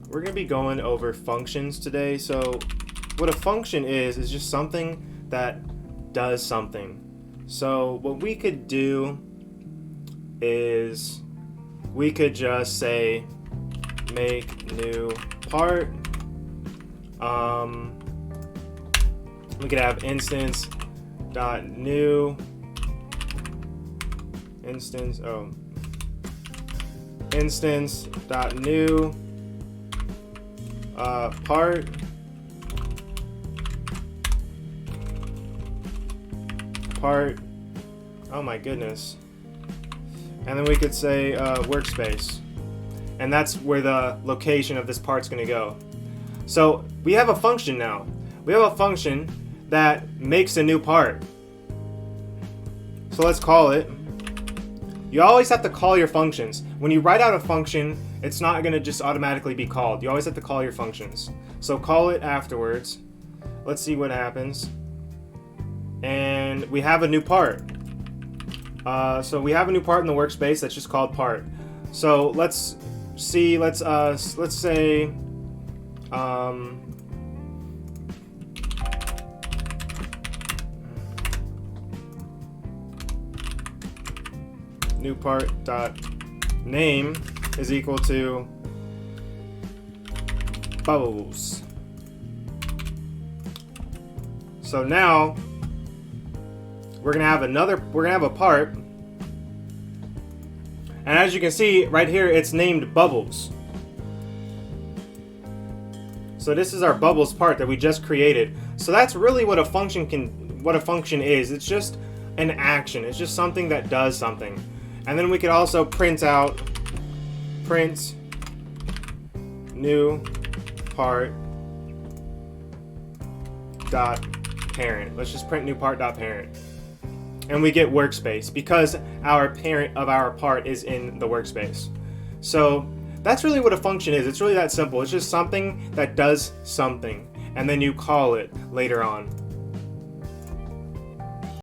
we're going to be going over functions today. So what a function is just something that does something. So what we could do is we could just say make new part. We could have instance dot new instance dot new part oh my goodness, and then we could say workspace, and that's where the location of this part's going to go. So we have a function now. We have a function that makes a new part. So let's call it. You always have to call your functions. When you write out a function, it's not going to just automatically be called. You always have to call your functions. So call it afterwards. Let's see what happens. And we have a new part. So we have a new part in the workspace that's just called part. So let's see. Let's say new part dot name is equal to bubbles. So now we're gonna have a part, and as you can see right here, it's named bubbles. So this is our bubbles part that we just created. So that's really what a function is. It's just an action. It's just something that does something. And then we could also print new part dot parent. Let's just print new part dot parent. And we get workspace because our parent of our part is in the workspace. So that's really what a function is. It's really that simple. It's just something that does something, and then you call it later on.